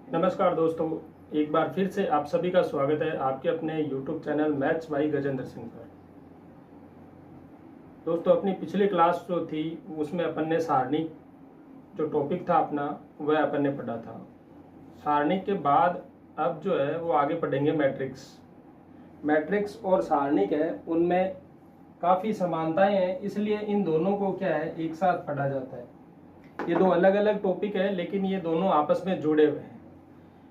नमस्कार दोस्तों, एक बार फिर से आप सभी का स्वागत है आपके अपने YouTube channel maths by Gajendra Singh पर। दोस्तों, अपनी पिछली क्लास जो थी उसमें अपन ने सारणिक जो टॉपिक था अपना वह अपन ने पढ़ा था। सारणिक के बाद अब जो है वो आगे पढ़ेंगे मैट्रिक्स। मैट्रिक्स और सारणिक है उनमें काफ़ी समानताएं हैं, इसलिए इन दोनों को क्या है एक साथ पढ़ा जाता है। ये दो अलग अलग टॉपिक है लेकिन ये दोनों आपस में जुड़े हुए हैं।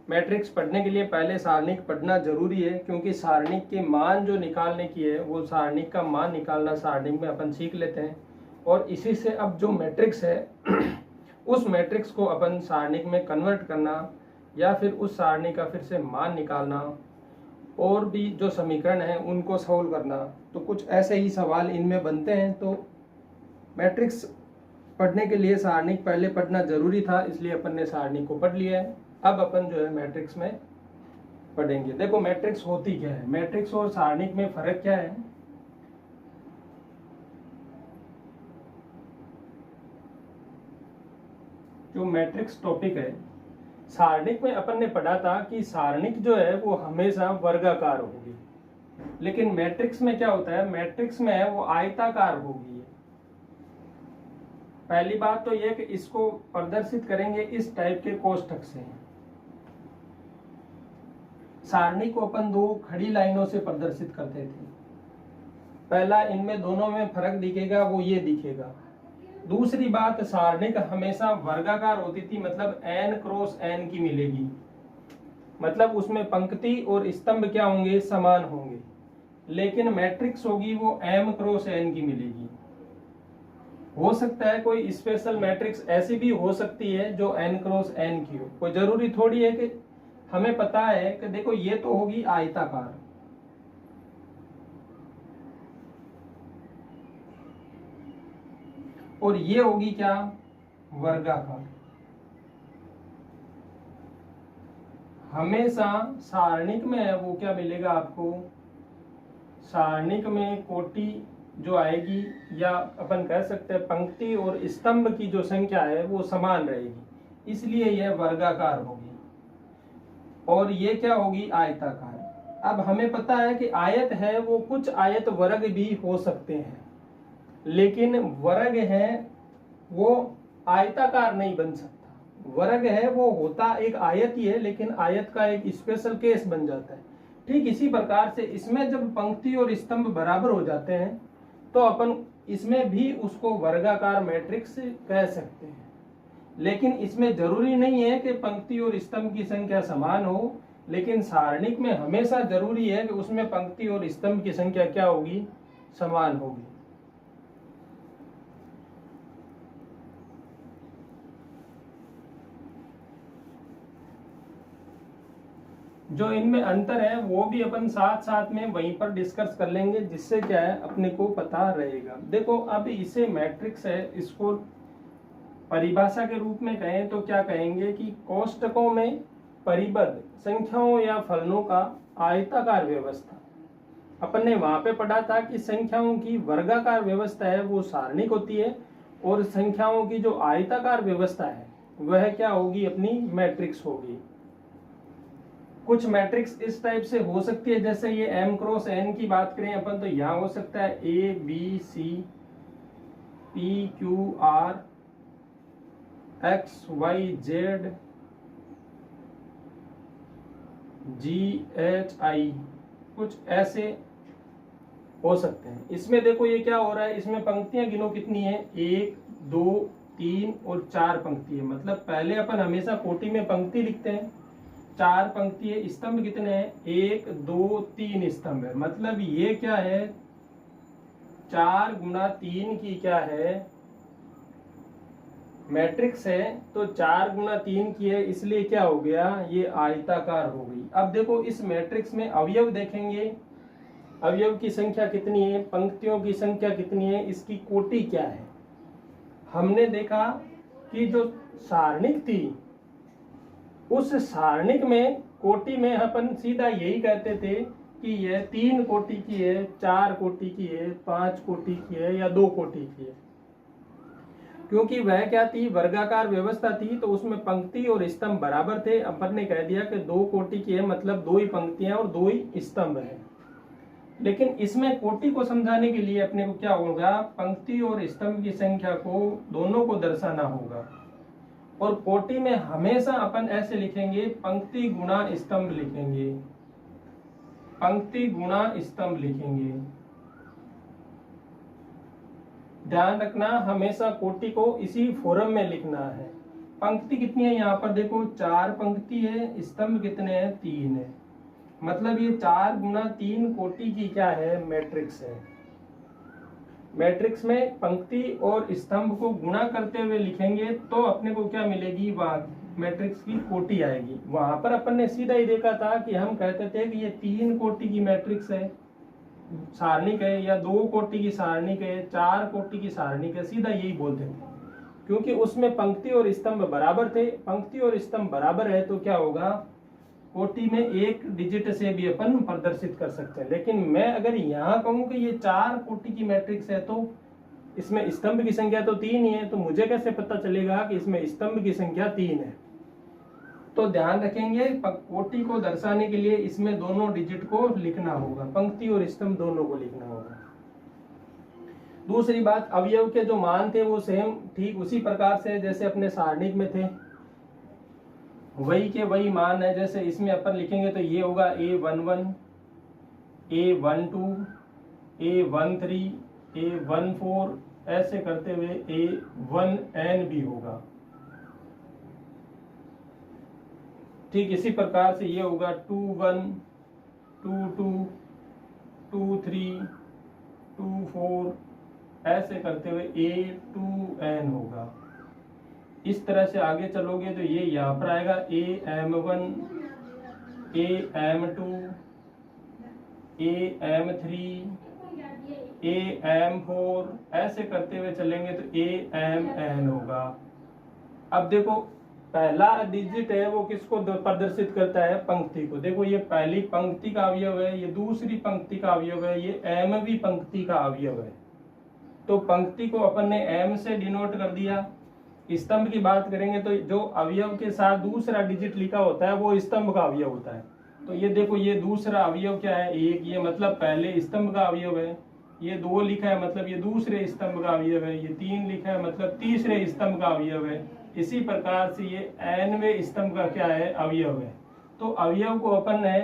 मैट्रिक्स पढ़ने के लिए पहले सारणिक पढ़ना जरूरी है, क्योंकि सारणिक के मान जो निकालने की है वो सारणिक का मान निकालना सारणिक में अपन सीख लेते हैं, और इसी से अब जो मैट्रिक्स है उस मैट्रिक्स को अपन सारणिक में कन्वर्ट करना या फिर उस सारणी का फिर से मान निकालना और भी जो समीकरण है उनको सॉल्व करना, तो कुछ ऐसे ही सवाल इनमें बनते हैं। तो मैट्रिक्स पढ़ने के लिए सारणिक पहले पढ़ना जरूरी था, इसलिए अपन ने सारणिक को पढ़ लिया है। अब अपन जो है मैट्रिक्स में पढ़ेंगे। देखो मैट्रिक्स होती क्या है, मैट्रिक्स और सारणिक में फर्क क्या है। जो मैट्रिक्स टॉपिक है, सारणिक में अपन ने पढ़ा था कि सारणिक जो है वो हमेशा वर्गाकार होगी, लेकिन मैट्रिक्स में क्या होता है, मैट्रिक्स में है वो आयताकार होगी। पहली बात तो ये कि इसको प्रदर्शित करेंगे इस टाइप के कोष्ठक से। सारणी को अपन दो खड़ी लाइनों से प्रदर्शित करते थे। पहला, इनमें दोनों में फर्क दिखेगा वो ये दिखेगा। दूसरी बात, सारणिक हमेशा वर्गाकार होती थी, मतलब n क्रॉस n की मिलेगी, मतलब उसमें पंक्ति और स्तंभ क्या होंगे, समान होंगे। लेकिन मैट्रिक्स होगी वो m क्रॉस n की मिलेगी। हो सकता है कोई स्पेशल मैट्रिक्स ऐसी भी हो सकती है जो n क्रॉस n की हो, कोई जरूरी थोड़ी है कि हमें पता है कि देखो ये तो होगी आयताकार, और ये होगी क्या, वर्गाकार। हमेशा सारणिक में है वो क्या मिलेगा आपको, सारणिक में कोटि जो आएगी या अपन कह सकते हैं पंक्ति और स्तंभ की जो संख्या है वो समान रहेगी, इसलिए यह वर्गाकार होगी। और ये क्या होगी, आयताकार। अब हमें पता है कि आयत है वो कुछ आयत वर्ग भी हो सकते हैं, लेकिन वर्ग है वो आयताकार नहीं बन सकता। वर्ग है वो होता एक आयत ही है, लेकिन आयत का एक स्पेशल केस बन जाता है। ठीक इसी प्रकार से इसमें जब पंक्ति और स्तंभ बराबर हो जाते हैं तो अपन इसमें भी उसको वर्गाकार मैट्रिक्स कह सकते हैं। लेकिन इसमें जरूरी नहीं है कि पंक्ति और स्तंभ की संख्या समान हो, लेकिन सारणिक में हमेशा जरूरी है कि उसमें पंक्ति और स्तंभ की संख्या क्या होगी, समान होगी। जो इनमें अंतर है वो भी अपन साथ साथ में वहीं पर डिस्कस कर लेंगे, जिससे क्या है अपने को पता रहेगा। देखो अब इसे मैट्रिक्स है, इसको परिभाषा के रूप में कहें तो क्या कहेंगे कि कोष्ठकों में परिबद्ध संख्याओं या फलनों का आयताकार व्यवस्था। अपन ने वहां पे पढ़ा था कि संख्याओं की वर्गाकार व्यवस्था है वो सारणिक होती है, और संख्याओं की जो आयताकार व्यवस्था है वह क्या होगी, अपनी मैट्रिक्स होगी। कुछ मैट्रिक्स इस टाइप से हो सकती है, जैसे ये m क्रॉस n की बात करें अपन तो यहाँ हो सकता है a b c p q r x y z g h i, कुछ ऐसे हो सकते हैं। इसमें देखो ये क्या हो रहा है, इसमें पंक्तियां गिनो कितनी है, 1 2 3 और 4 पंक्ति है। मतलब पहले अपन हमेशा कोटि में पंक्ति लिखते हैं, 4 पंक्ति है। स्तंभ कितने हैं, 1 2 3 स्तंभ है। मतलब ये क्या है, 4 गुना 3 की क्या है, मैट्रिक्स है। तो 4 गुना 3 की है, इसलिए क्या हो गया, ये आयताकार हो गई। अब देखो इस मैट्रिक्स में अवयव देखेंगे, अवयव की संख्या कितनी है, पंक्तियों की संख्या कितनी है, इसकी कोटि क्या है। हमने देखा कि जो सारणिक थी उस सारणिक में कोटि में अपन सीधा यही कहते थे कि यह 3 कोटि की है, 4 कोटि की है, 5 कोटि की है या 2 कोटि की है। क्योंकि वह क्या थी, वर्गाकार व्यवस्था थी, तो उसमें पंक्ति और स्तंभ बराबर थे। अपन ने कह दिया कि 2 कोटि की है, मतलब 2 ही पंक्तियां और 2 ही स्तंभ है। लेकिन इसमें कोटि को समझाने के लिए अपने को क्या होगा, पंक्ति और स्तंभ की संख्या को दोनों को दर्शाना होगा। और कोटि में हमेशा अपन ऐसे लिखेंगे, पंक्ति गुणा स्तंभ लिखेंगे, पंक्ति गुणा स्तंभ लिखेंगे। ध्यान रखना, हमेशा कोटि को इसी फॉर्म में लिखना है। पंक्ति कितनी है, यहाँ पर देखो 4 पंक्ति है, स्तंभ कितने हैं, 3 है। मतलब ये 4 गुणा 3 कोटि की क्या है, मैट्रिक्स है। मैट्रिक्स में पंक्ति और स्तंभ को गुणा करते हुए लिखेंगे तो अपने को क्या मिलेगी, वहां मैट्रिक्स की कोटि आएगी। वहां पर अपन ने सीधा ही देखा था कि हम कहते थे कि ये 3 कोटि की मैट्रिक्स है, सारणिक है, या 2 कोटि की सारणिक है, 4 कोटि की सारणिक है, सीधा यही बोलते थे। क्योंकि उसमें पंक्ति और स्तंभ बराबर थे। पंक्ति और स्तंभ बराबर है तो क्या होगा, कोटि में एक डिजिट से भी अपन प्रदर्शित कर सकते हैं। लेकिन मैं अगर यहाँ कहूं कि ये 4 कोटि की मैट्रिक्स है तो इसमें स्तंभ की संख्या तो 3 ही है, तो मुझे कैसे पता चलेगा कि इसमें स्तंभ की संख्या 3 है। तो ध्यान रखेंगे, कोटि को दर्शाने के लिए इसमें दोनों डिजिट को लिखना होगा, पंक्ति और स्तंभ दोनों को लिखना होगा। दूसरी बात, अवयव के जो मान थे वो सेम ठीक उसी प्रकार से जैसे अपने सारणिक में थे, वही के वही मान है। जैसे इसमें अपन लिखेंगे तो ये होगा A11, A12, A13, A14, ऐसे करते हुए A1n भी होगा। ठीक इसी प्रकार से ये होगा 21, 22, 23, 24, ऐसे करते हुए A2n होगा। इस तरह से आगे चलोगे तो ये यहाँ पर आएगा AM1, AM2, AM3, AM4, ऐसे करते हुए चलेंगे तो AMN होगा। अब देखो, पहला डिजिट है वो किसको प्रदर्शित करता है, पंक्ति को। देखो ये पहली पंक्ति का अवयव है, ये दूसरी पंक्ति का अवयव है, ये एमवी पंक्ति का अवयव है। तो पंक्ति को अपन ने एम से डिनोट कर दिया। स्तंभ की बात करेंगे तो जो अवयव के साथ दूसरा डिजिट लिखा होता है वो स्तंभ का अवयव होता है। तो ये देखो, ये दूसरा अवयव क्या है, 1, ये मतलब पहले स्तंभ का अवयव है। ये 2 लिखा है मतलब ये दूसरे स्तंभ का अवयव है। ये 3 लिखा है मतलब तीसरे स्तंभ का अवयव है। इसी प्रकार से ये nवें स्तंभ का क्या है, अवयव है। तो अवयव को अपन ने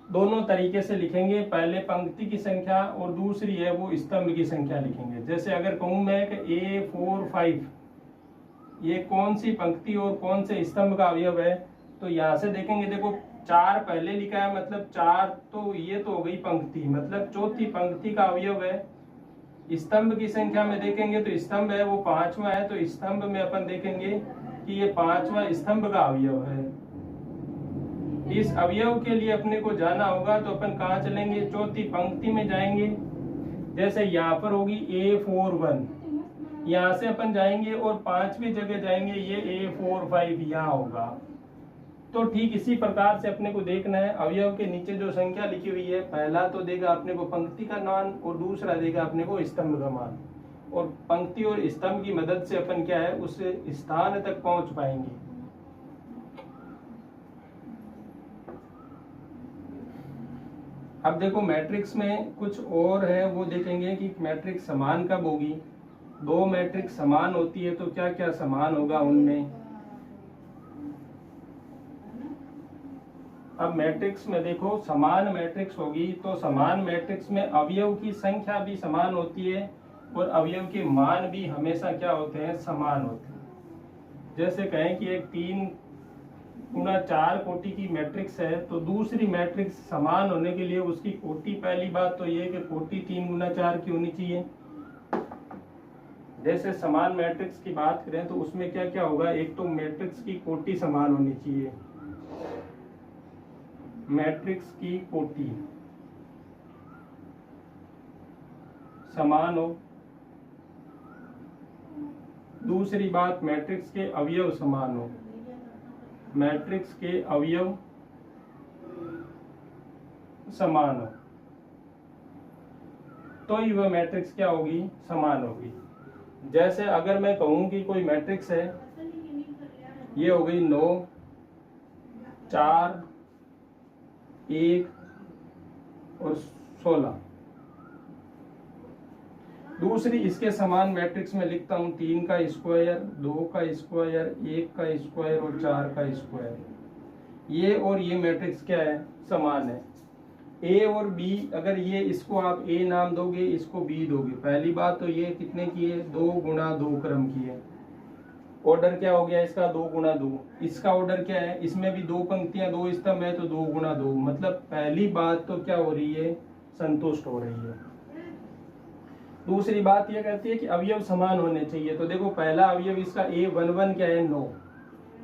दोनों तरीके से लिखेंगे, पहले पंक्ति की संख्या और दूसरी है वो स्तंभ की संख्या लिखेंगे। जैसे अगर कहूं मैं कि A4, 5 ये कौन सी पंक्ति और कौन से स्तंभ का अवयव है, तो यहाँ से देखेंगे, देखो 4 पहले लिखा है मतलब 4, तो ये तो हो गई पंक्ति, मतलब चौथी पंक्ति का अवयव है। स्तंभ की संख्या में देखेंगे तो स्तंभ है वो 5वां है, तो स्तंभ में अपन देखेंगे कि ये 5वां स्तंभ का अवयव है। इस अवयव के लिए अपने को जाना होगा तो अपन कहाँ चलेंगे, चौथी पंक्ति में जाएंगे। जैसे यहाँ पर होगी A41, यहाँ से अपन जाएंगे और 5वीं जगह जाएंगे, ये A45 यहाँ होगा। तो ठीक इसी प्रकार से अपने को देखना है, अवयव के नीचे जो संख्या लिखी हुई है, पहला तो देगा अपने को पंक्ति का मान और दूसरा देगा अपने को स्तंभ का मान। और पंक्ति और स्तंभ की मदद से अपन क्या है, उस स्थान तक पहुंच पाएंगे। अब देखो मैट्रिक्स में कुछ और है, वो देखेंगे कि मैट्रिक्स समान कब होगी। 2 मैट्रिक्स समान होती है तो क्या क्या समान होगा उनमें। अब मैट्रिक्स में देखो, समान मैट्रिक्स होगी तो समान मैट्रिक्स में अवयव की संख्या भी समान होती है और अवयव के मान भी हमेशा क्या होते हैं, समान होते हैं। जैसे कहें कि एक 3 गुणा 4 कोटि की मैट्रिक्स है, तो दूसरी मैट्रिक्स समान होने के लिए उसकी कोटि, पहली बात तो ये कि कोटि 3 गुणा 4 की होनी चाहिए। जैसे समान मैट्रिक्स की बात करें तो उसमें क्या क्या होगा, एक तो मैट्रिक्स की कोटि समान होनी चाहिए, मैट्रिक्स की कोटि समान हो। दूसरी बात, मैट्रिक्स के अवयव समान हो, मैट्रिक्स के अवयव समान हो तो ही वह मैट्रिक्स क्या होगी, समान होगी। जैसे अगर मैं कहूँ कि कोई मैट्रिक्स है, ये हो गई 9 4 1 और 16। दूसरी इसके समान मैट्रिक्स में लिखता हूँ 3 का स्क्वायर, 2 का स्क्वायर, 1 का स्क्वायर और 4 का स्क्वायर। ये और ये मैट्रिक्स क्या है, समान है। ए और बी, अगर ये इसको आप ए नाम दोगे, इसको बी दोगे। पहली बात तो ये कितने की है, 2 गुणा 2 क्रम की है। ऑर्डर क्या हो गया इसका, 2 गुणा 2। इसका ऑर्डर क्या है, इसमें भी 2 पंक्तियां 2 स्तंभ है तो 2 गुणा 2। मतलब पहली बात तो क्या हो रही है, संतुष्ट हो रही है। दूसरी बात ये कहती है कि अवयव समान होने चाहिए। तो देखो पहला अवयव इसका a11 क्या है, 9।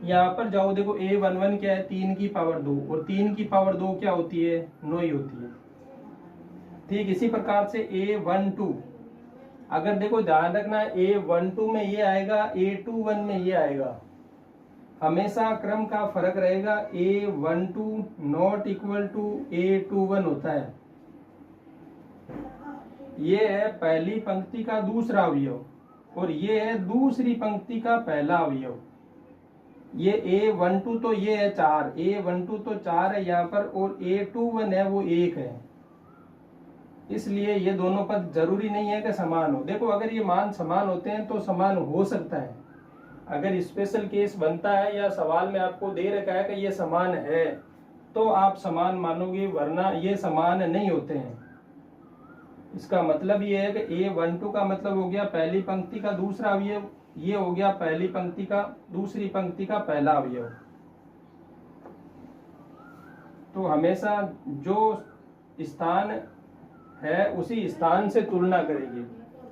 यहाँ पर जाओ, देखो a11 क्या है, 3 की पावर 2, और 3 की पावर 2 क्या होती है, 9 ही होती है। ठीक इसी प्रकार से a12, अगर देखो ध्यान रखना a12 में ये आएगा, a21 में ये आएगा। हमेशा क्रम का फर्क रहेगा। a12 not equal to a21 होता है। ये है पहली पंक्ति का दूसरा अवयव और ये है दूसरी पंक्ति का पहला अवयव। ये a12 तो ये है 4, a12 तो 4 है यहाँ पर, और a21 है वो 1 है। इसलिए ये दोनों पद जरूरी नहीं है कि समान हो। देखो अगर ये मान समान होते हैं तो समान हो सकता है, अगर स्पेशल केस बनता है या सवाल में आपको दे रखा है कि ये समान है तो आप समान मानोगे, वरना ये समान नहीं होते हैं। इसका मतलब ये है कि a12 का मतलब हो गया पहली पंक्ति का दूसरा अवयव, ये हो गया पहली पंक्ति का दूसरी पंक्ति का पहला अवयव। तो हमेशा जो स्थान है उसी स्थान से तुलना करेंगे।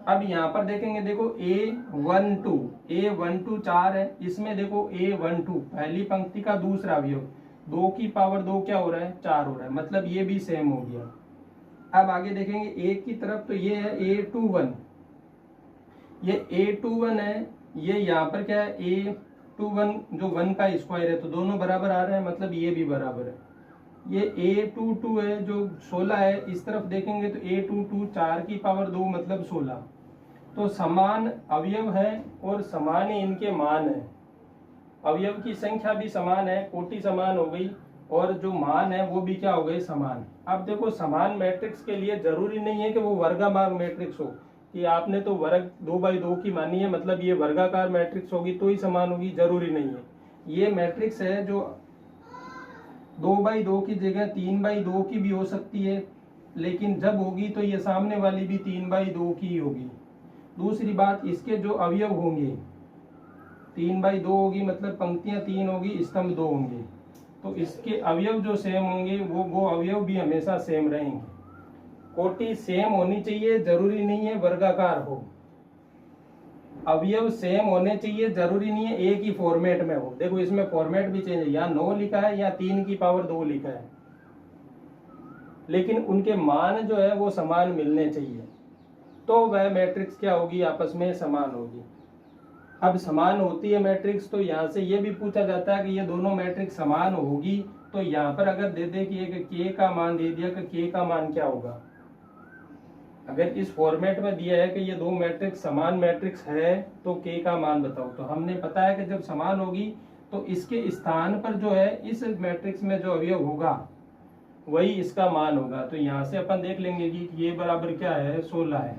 अब यहाँ पर देखेंगे, देखो a12 4 है, इसमें देखो a12 पहली पंक्ति का दूसरा अवयव, 2 की पावर 2 क्या हो रहा है, 4 हो रहा है। मतलब ये भी सेम हो गया। अब आगे देखेंगे एक की तरफ, तो ये है a21, ये a21 है, ये यहाँ पर क्या है a21 जो 1 का स्क्वायर है, तो दोनों बराबर आ रहे हैं, मतलब ये भी बराबर है। ये a22 है जो 16 है, इस तरफ देखेंगे तो a22 4 की पावर 2 मतलब 16। तो समान अवयव है और समान ही इनके मान है। अवयव की संख्या भी समान है, कोटि समान हो गई, और जो मान है वो भी क्या हो गए, समान। अब देखो समान मैट्रिक्स के लिए जरूरी नहीं है कि वो वर्गाकार मैट्रिक्स हो, कि आपने तो वर्ग 2/2 की मानी है मतलब ये वर्गाकार मैट्रिक्स होगी तो ही समान होगी, जरूरी नहीं है। ये मैट्रिक्स है जो 2/2 की जगह 3/2 की भी हो सकती है, लेकिन जब होगी तो ये सामने वाली भी 3/2 की होगी। दूसरी बात, इसके जो अवयव होंगे 3/2 होगी, मतलब पंक्तियां 3 होगी, स्तंभ 2 होंगे, तो इसके अवयव जो सेम होंगे वो अवयव भी हमेशा सेम रहेंगे। कोटि सेम होनी चाहिए, जरूरी नहीं है वर्गाकार हो। अवयव सेम होने चाहिए, जरूरी नहीं है एक ही फॉर्मेट में हो। देखो इसमें फॉर्मेट भी चेंज है, यहाँ 9 लिखा है या 3 की पावर 2 लिखा है, लेकिन उनके मान जो है वो समान मिलने चाहिए, तो वह मैट्रिक्स क्या होगी, आपस में समान होगी। अब समान होती है मैट्रिक्स, तो यहाँ से ये भी पूछा जाता है कि ये दोनों मैट्रिक्स समान होगी, तो यहाँ पर अगर दे दे कि एक के का मान दे दिया, कि के का मान क्या होगा। अगर इस फॉर्मेट में दिया है कि ये दो मैट्रिक्स समान मैट्रिक्स है तो के का मान बताओ, तो हमने पता है कि जब समान होगी तो इसके स्थान पर जो है इस मैट्रिक्स में जो अवयव होगा वही इसका मान होगा। तो यहाँ से अपन देख लेंगे कि ये बराबर क्या है, 16 है,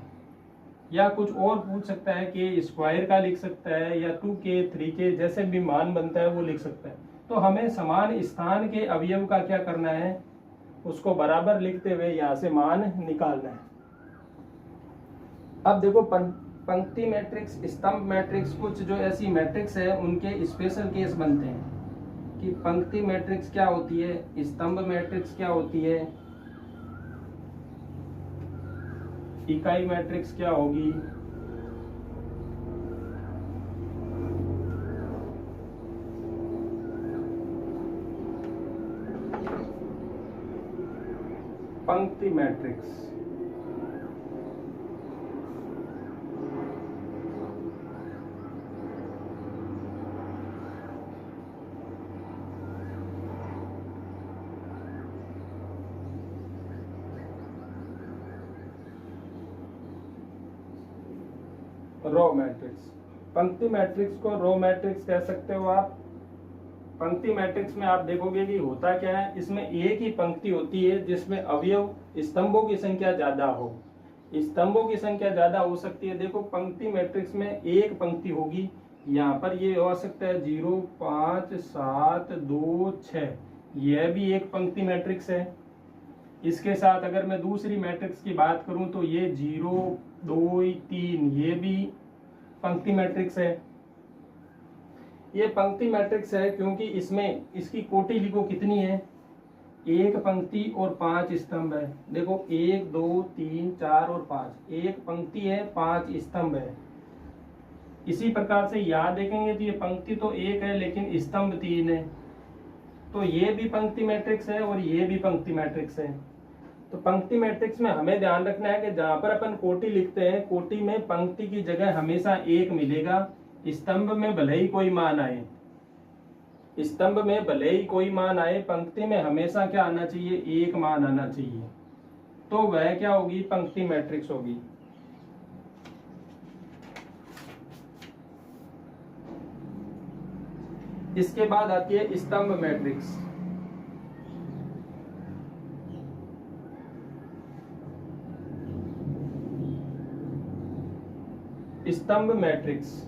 या कुछ और पूछ सकता है कि स्क्वायर का लिख सकता है, या 2k 3k जैसे भी मान बनता है वो लिख सकता है। तो हमें समान स्थान के अवयव का क्या करना है, उसको बराबर लिखते हुए यहाँ से मान निकालना है। अब देखो पंक्ति मैट्रिक्स, स्तंभ मैट्रिक्स, कुछ जो ऐसी मैट्रिक्स है उनके स्पेशल केस बनते हैं कि पंक्ति मैट्रिक्स क्या होती है, स्तंभ मैट्रिक्स क्या होती है, इकाई मैट्रिक्स क्या होगी, पंक्ति मैट्रिक्स। Row matrix. पंक्ति मैट्रिक्स को रो मैट्रिक्स कह सकते हो आप। पंक्ति मैट्रिक्स में आप देखोगे कि होता क्या है, इसमें एक ही पंक्ति होती है जिसमें अवयव स्तंभों की संख्या ज्यादा हो। स्तंभों की संख्या ज्यादा हो सकती है। देखो पंक्ति मैट्रिक्स में एक पंक्ति होगी, यहाँ पर ये हो सकता है 0 5 7 2 6, यह भी एक पंक्ति मैट्रिक्स है। इसके साथ अगर मैं दूसरी मैट्रिक्स की बात करूं तो ये 0 2 3, ये भी पंक्ति मैट्रिक्स है। ये पंक्ति मैट्रिक्स है क्योंकि इसमें इसकी कोटि लिखो कितनी है, एक पंक्ति और 5 स्तंभ है। देखो 1 2 3 4 और 5, एक पंक्ति है 5 स्तंभ है। इसी प्रकार से यहाँ देखेंगे तो ये पंक्ति तो एक है लेकिन स्तंभ 3 है, तो ये भी पंक्ति मैट्रिक्स है और ये भी पंक्ति मैट्रिक्स है। तो पंक्ति मैट्रिक्स में हमें ध्यान रखना है कि जहां पर अपन कोटि लिखते हैं, कोटि में पंक्ति की जगह हमेशा एक मिलेगा। स्तंभ में भले ही कोई मान आए, स्तंभ में भले ही कोई मान आए, पंक्ति में हमेशा क्या आना चाहिए, एक मान आना चाहिए। तो वह क्या होगी, पंक्ति मैट्रिक्स होगी। इसके बाद आती है स्तंभ मैट्रिक्स। स्तंभ मैट्रिक्स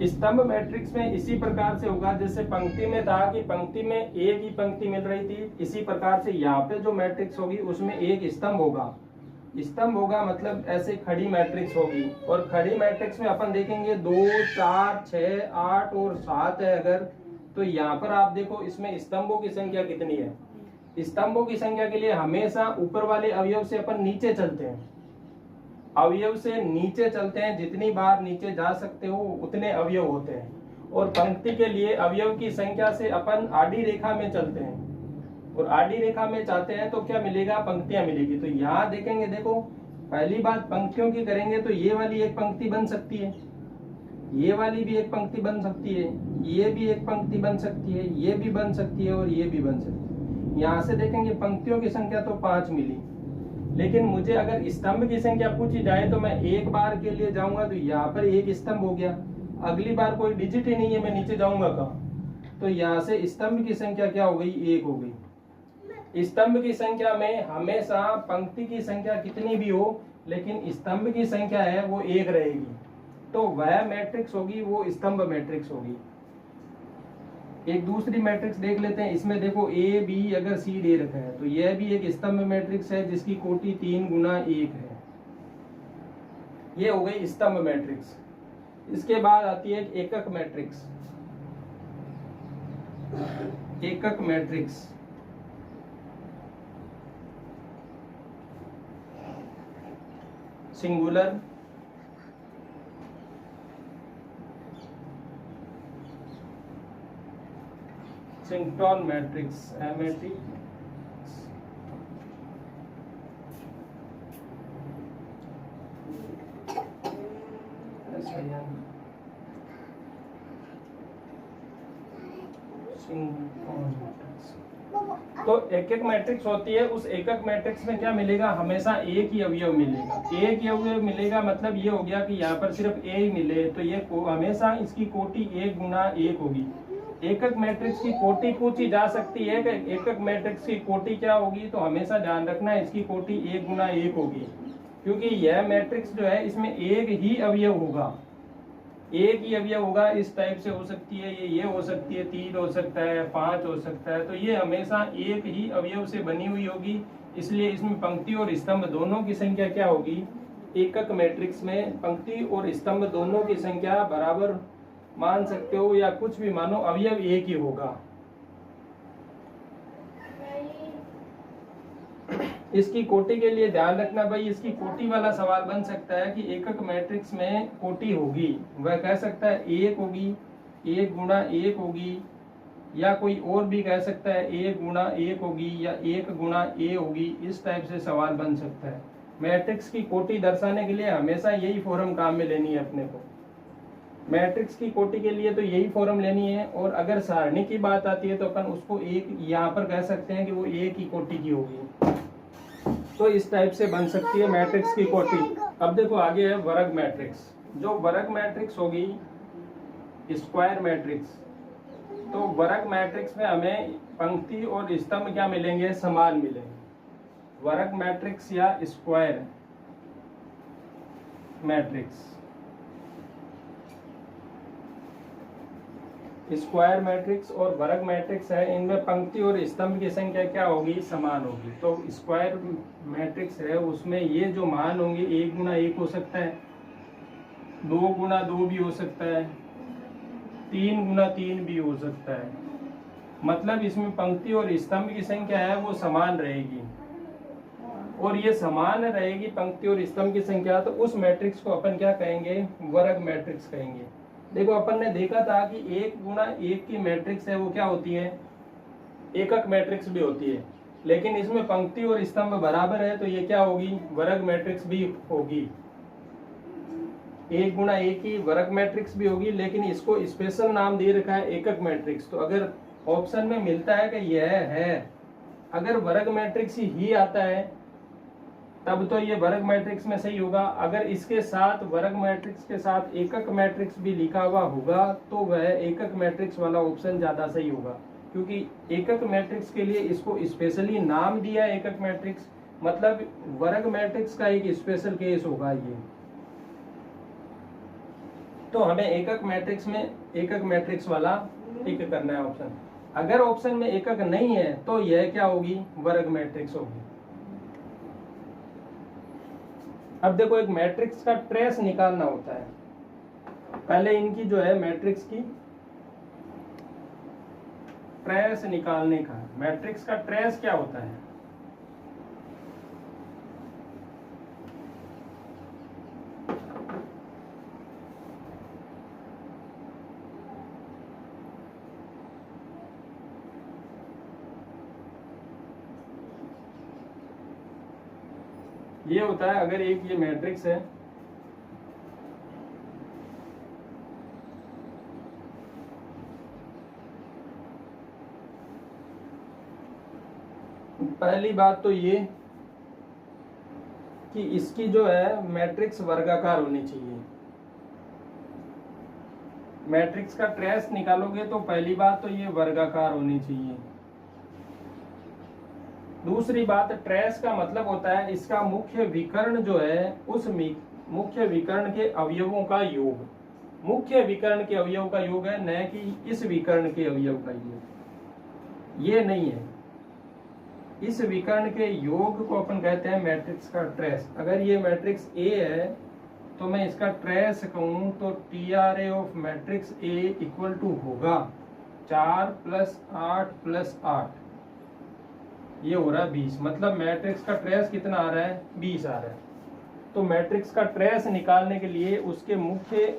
स्तंभ मैट्रिक्स में इसी प्रकार से होगा जैसे पंक्ति में था कि पंक्ति में एक ही पंक्ति मिल रही थी, इसी प्रकार से यहाँ पे जो मैट्रिक्स होगी उसमें एक स्तंभ होगा। स्तंभ होगा मतलब ऐसे खड़ी मैट्रिक्स होगी, और खड़ी मैट्रिक्स में अपन देखेंगे 2 4 6 8 और 7 है अगर, तो यहाँ पर आप देखो इसमें स्तंभों की संख्या कितनी है। स्तंभों की संख्या के लिए हमेशा ऊपर वाले अवयव से अपन नीचे चलते हैं, अवयव से नीचे चलते हैं, जितनी बार नीचे जा सकते हो उतने अवयव होते हैं। और पंक्ति के लिए अवयव की संख्या से अपन आड़ी रेखा में चलते हैं, और आड़ी रेखा में चाहते हैं तो क्या मिलेगा, पंक्तियां मिलेगी। तो यहाँ देखेंगे, देखो पहली बात पंक्तियों की करेंगे तो ये वाली एक पंक्ति बन सकती है, ये वाली भी एक पंक्ति बन सकती है, ये भी एक पंक्ति बन सकती है, ये भी बन सकती है और ये भी बन सकती है। यहाँ से देखेंगे पंक्तियों की संख्या तो 5 मिली, लेकिन मुझे अगर स्तंभ की संख्या पूछी जाए तो मैं एक बार के लिए जाऊंगा तो यहाँ पर एक स्तंभ हो गया, अगली बार कोई डिजिट ही नहीं है, मैं नीचे जाऊंगा कहाँ, तो यहाँ से स्तंभ की संख्या क्या हो गई, 1 हो गई। स्तंभ की संख्या में हमेशा पंक्ति की संख्या कितनी भी हो लेकिन स्तंभ की संख्या है वो 1 रहेगी, तो वह मैट्रिक्स होगी वो स्तंभ मैट्रिक्स होगी। एक दूसरी मैट्रिक्स देख लेते हैं। इसमें देखो ए बी अगर सी दे रखा है तो यह भी एक स्तंभ मैट्रिक्स है जिसकी कोटि 3 गुना 1 है, ये हो गई स्तंभ मैट्रिक्स। इसके बाद आती है एकक मैट्रिक्स। एकक मैट्रिक्स सिंगुलर, सिंक्रोन मैट्रिक्स, एमएटी, तो एक एक मैट्रिक्स होती है। उस एकक मैट्रिक्स में क्या मिलेगा, हमेशा एक ही अवयव मिलेगा। एक ही अवयव मिलेगा मतलब ये हो गया कि यहाँ पर सिर्फ ए ही मिले, तो ये हमेशा इसकी कोटि 1 गुना 1 होगी। एकक मैट्रिक्स की कोटि पूछी जा सकती है कि एकक मैट्रिक्स की कोटि क्या होगी, तो हमेशा ध्यान रखना है इसकी कोटि 1 गुना 1 होगी, क्योंकि यह मैट्रिक्स जो है इसमें एक ही अवयव होगा, एक ही अवयव होगा। इस टाइप से हो सकती है, ये हो सकती है, 3 हो सकता है, 5 हो सकता है, तो ये हमेशा एक ही अवयव से बनी हुई होगी। इसलिए इसमें पंक्ति और स्तंभ दोनों की संख्या क्या होगी, एकक मैट्रिक्स में पंक्ति और स्तंभ दोनों की संख्या बराबर मान सकते हो या कुछ भी मानो, अवयव एक ही होगा। इसकी कोटि के लिए ध्यान रखना भाई, इसकी कोटि वाला सवाल बन सकता है कि एकक मैट्रिक्स में कोटि होगी, वह कह सकता है 1 होगी, 1 गुना 1 होगी, या कोई और भी कह सकता है 1 गुना 1 होगी या 1 गुना a होगी। इस टाइप से सवाल बन सकता है। मैट्रिक्स की कोटि दर्शाने के लिए हमेशा यही फॉर्म काम में लेनी है अपने को। मैट्रिक्स की कोटि के लिए तो यही फॉर्म लेनी है, और अगर सारणी की बात आती है तो अपन उसको एक यहाँ पर कह सकते हैं कि वो एक ही कोटि की होगी। तो इस टाइप से बन सकती है मैट्रिक्स की कोटि। अब देखो आगे है वर्ग मैट्रिक्स। जो वर्ग मैट्रिक्स होगी स्क्वायर मैट्रिक्स, तो वर्ग मैट्रिक्स में हमें पंक्ति और स्तंभ क्या मिलेंगे, समान मिलेंगे। वर्ग मैट्रिक्स या स्क्वायर मैट्रिक्स, स्क्वायर मैट्रिक्स और वर्ग मैट्रिक्स है, इनमें पंक्ति और स्तंभ की संख्या क्या होगी, समान होगी। तो स्क्वायर मैट्रिक्स है उसमें ये जो मान होंगे 1 गुना 1 हो सकता है, 2 गुना 2 भी हो सकता है, 3 गुना 3 भी हो सकता है। मतलब इसमें पंक्ति और स्तंभ की संख्या है वो समान रहेगी, और ये समान रहेगी पंक्ति और स्तंभ की संख्या, तो उस मैट्रिक्स को अपन क्या कहेंगे, वर्ग मैट्रिक्स कहेंगे। देखो अपन ने देखा था कि 1 गुना 1 की मैट्रिक्स है वो क्या होती है, एकक मैट्रिक्स भी होती है, लेकिन इसमें पंक्ति और स्तंभ बराबर है तो ये क्या होगी, वर्ग मैट्रिक्स भी होगी। 1 गुना 1 की वर्ग मैट्रिक्स भी होगी, लेकिन इसको स्पेशल नाम दे रखा है एकक मैट्रिक्स। तो अगर ऑप्शन में मिलता है कि यह है, अगर वर्ग मैट्रिक्स ही आता है तब तो ये वर्ग मैट्रिक्स में सही होगा। अगर इसके साथ वर्ग मैट्रिक्स के साथ एकक मैट्रिक्स भी लिखा हुआ होगा तो वह एकक मैट्रिक्स वाला ऑप्शन ज्यादा सही होगा, क्योंकि एकक मैट्रिक्स के लिए इसको स्पेशली नाम दिया है एकक मैट्रिक्स, मतलब वर्ग मैट्रिक्स का एक स्पेशल केस होगा ये। तो हमें एकक मैट्रिक्स में एकक मैट्रिक्स वाला टिक करना है ऑप्शन। अगर ऑप्शन में एकक नहीं है तो यह क्या होगी, वर्ग मैट्रिक्स होगी। अब देखो एक मैट्रिक्स का ट्रेस निकालना होता है। पहले इनकी जो है मैट्रिक्स की ट्रेस निकालने का, मैट्रिक्स का ट्रेस क्या होता है, ये होता है अगर एक ये मैट्रिक्स है, पहली बात तो ये कि इसकी जो है मैट्रिक्स वर्गाकार होनी चाहिए। मैट्रिक्स का ट्रेस निकालोगे तो पहली बात तो ये वर्गाकार होनी चाहिए। दूसरी बात, ट्रेस का मतलब होता है इसका मुख्य विकर्ण जो है उस मुख्य विकर्ण के अवयवों का योग। मुख्य विकर्ण के अवयव का योग है, न कि इस विकर्ण के अवयव का योग। ये नहीं है, इस विकर्ण के योग को अपन कहते हैं मैट्रिक्स का ट्रेस। अगर ये मैट्रिक्स ए है तो मैं इसका ट्रेस कहूं तो TRA of matrix A equal to होगा 4 + 8 + 8, ये हो रहा है 20। मतलब मैट्रिक्स का ट्रेस कितना आ रहा है, 20 आ रहा है। तो मैट्रिक्स का ट्रेस निकालने के लिए उसके मुख्य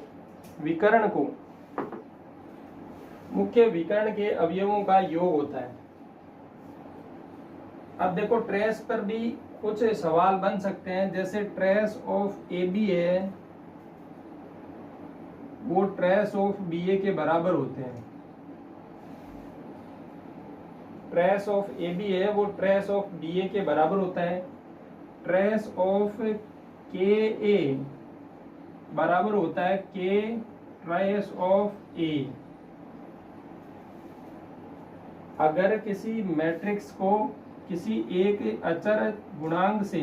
विकर्ण के अवयवों का योग होता है। अब देखो ट्रेस पर भी कुछ सवाल बन सकते हैं, जैसे ट्रेस ऑफ AB है वो ट्रेस ऑफ BA के बराबर होते हैं। ट्रेस ऑफ AB है वो ट्रेस ऑफ BA के बराबर होता है। ट्रेस ऑफ KA बराबर होता है K ट्रेस ऑफ A। अगर किसी मैट्रिक्स को किसी एक अचर गुणांक से,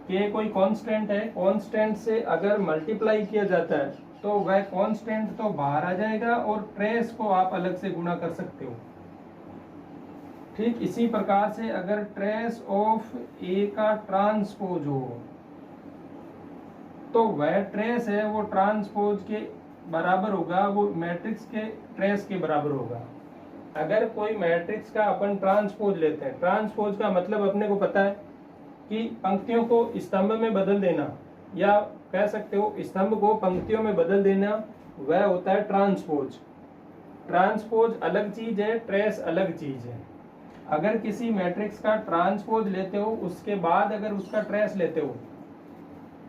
K कोई कांस्टेंट है, कांस्टेंट से अगर मल्टीप्लाई किया जाता है तो वह कांस्टेंट तो बाहर आ जाएगा और ट्रेस को आप अलग से गुणा कर सकते हो। ठीक इसी प्रकार से अगर ट्रेस ऑफ A का ट्रांसपोज हो तो वह ट्रेस है वो ट्रांसपोज के बराबर होगा, वो मैट्रिक्स के ट्रेस के बराबर होगा। अगर कोई मैट्रिक्स का अपन ट्रांसपोज लेते हैं, ट्रांसपोज का मतलब अपने को पता है कि पंक्तियों को स्तंभ में बदल देना, या कह सकते हो स्तंभ को पंक्तियों में बदल देना, वह होता है ट्रांसपोज। ट्रांसपोज अलग चीज है, ट्रेस अलग चीज है। अगर किसी मैट्रिक्स का ट्रांसपोज लेते हो उसके बाद अगर उसका ट्रेस लेते हो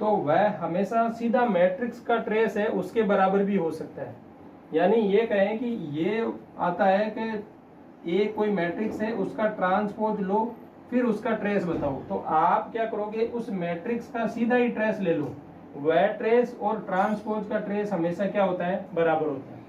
तो वह हमेशा सीधा मैट्रिक्स का ट्रेस है उसके बराबर भी हो सकता है। यानी ये कहें कि ये आता है कि ए कोई मैट्रिक्स है, उसका ट्रांसपोज लो, फिर उसका ट्रेस बताओ। तो आप क्या करोगे, उस मैट्रिक्स का सीधा ही ट्रेस ले लो। वह ट्रेस और ट्रांसपोज का ट्रेस हमेशा क्या होता है, बराबर होता है।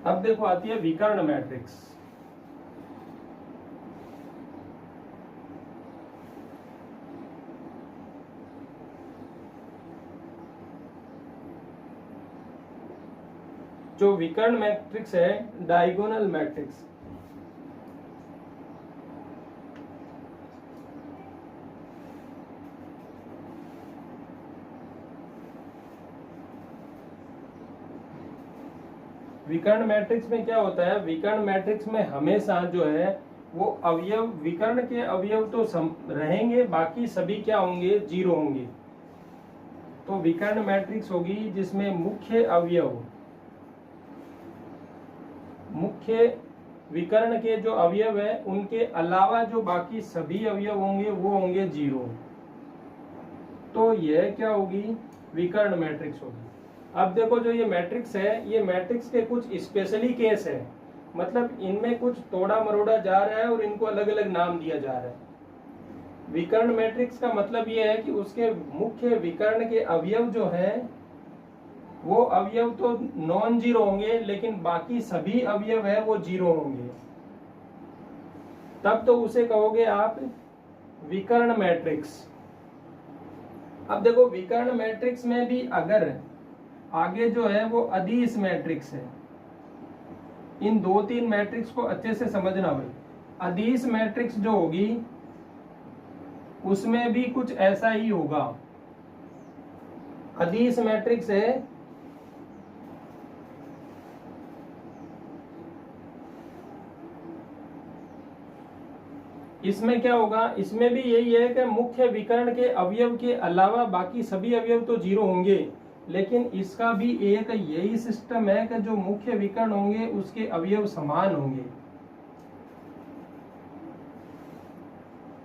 अब देखो आती है विकर्ण मैट्रिक्स। जो विकर्ण मैट्रिक्स है, डायगोनल मैट्रिक्स, विकर्ण मैट्रिक्स में क्या होता है, विकर्ण मैट्रिक्स में हमेशा जो है वो अवयव, विकर्ण के अवयव तो रहेंगे, बाकी सभी क्या होंगे, जीरो होंगे। तो विकर्ण मैट्रिक्स होगी जिसमें मुख्य अवयव, मुख्य विकर्ण के जो अवयव है उनके अलावा जो बाकी सभी अवयव होंगे वो होंगे जीरो। तो यह क्या होगी, विकर्ण मैट्रिक्स होगी। अब देखो जो ये मैट्रिक्स है, ये मैट्रिक्स के कुछ स्पेशली केस है, मतलब इनमें कुछ तोड़ा मरोड़ा जा रहा है और इनको अलग अलग नाम दिया जा रहा है। विकर्ण मैट्रिक्स का मतलब ये है कि उसके मुख्य विकर्ण के अवयव जो है वो अवयव तो नॉन जीरो होंगे, लेकिन बाकी सभी अवयव है वो जीरो होंगे। तब तो उसे कहोगे आप विकर्ण मैट्रिक्स। अब देखो विकर्ण मैट्रिक्स में भी अगर आगे जो है वो अदिश मैट्रिक्स है, इन दो तीन मैट्रिक्स को अच्छे से समझना भाई। अदिश मैट्रिक्स जो होगी उसमें भी कुछ ऐसा ही होगा। अदिश मैट्रिक्स है, इसमें क्या होगा, इसमें भी यही है कि मुख्य विकर्ण के अवयव के अलावा बाकी सभी अवयव तो जीरो होंगे, लेकिन इसका भी एक यही सिस्टम है कि जो मुख्य विकर्ण होंगे उसके अवयव समान होंगे।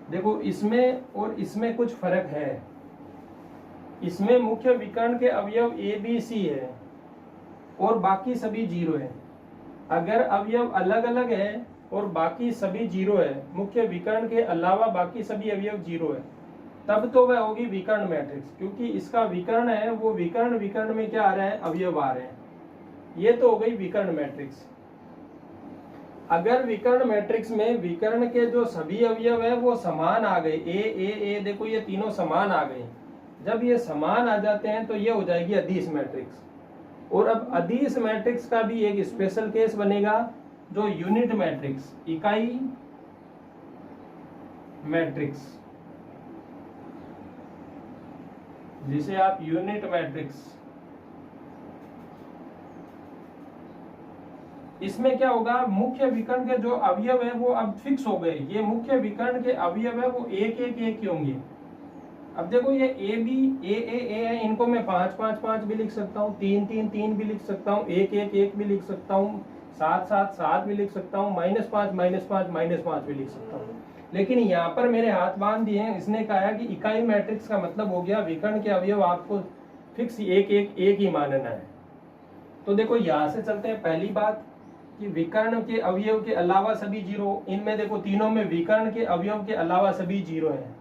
देखो इसमें और इसमें कुछ फर्क है। इसमें मुख्य विकर्ण के अवयव ए बी सी है और बाकी सभी जीरो है। अगर अवयव अलग अलग है और बाकी सभी जीरो है, मुख्य विकर्ण के अलावा बाकी सभी अवयव जीरो है, तब तो वह होगी विकर्ण मैट्रिक्स, क्योंकि इसका विकर्ण है वो विकर्ण, विकर्ण में क्या आ रहा है, अवयव आ रहे हैं। ये तो हो गई विकर्ण मैट्रिक्स। अगर विकर्ण मैट्रिक्स में विकर्ण के जो सभी अवयव है वो समान आ गए, ए देखो ये तीनों समान आ गए। जब ये समान आ जाते हैं तो ये हो जाएगी अदिश मैट्रिक्स। और अब अदिश मैट्रिक्स का भी एक स्पेशल केस बनेगा, जो यूनिट मैट्रिक्स, इकाई मैट्रिक्स, जिसे आप यूनिट मैट्रिक्स, इसमें क्या होगा, मुख्य विकर्ण के जो अवयव है वो अब फिक्स हो गए। ये मुख्य विकर्ण के अवयव है वो एक एक एक ही होंगे। अब देखो ये ए बी ए है, इनको मैं 5 5 5 भी लिख सकता हूँ, 3 3 3 भी लिख सकता हूँ, 1 1 1 भी लिख सकता हूँ, 7 7 7 भी लिख सकता हूँ, -5 -5 -5 भी लिख सकता हूँ। लेकिन यहाँ पर मेरे हाथ बांध दिए हैं, इसने कहा कि इकाई मैट्रिक्स का मतलब हो गया विकर्ण के अवयव आपको फिक्स एक एक एक ही मानना है। तो देखो यहाँ से चलते हैं। पहली बात कि विकर्ण के अवयव के अलावा सभी जीरो, इनमें देखो तीनों में विकर्ण के अवयव के अलावा सभी जीरो हैं,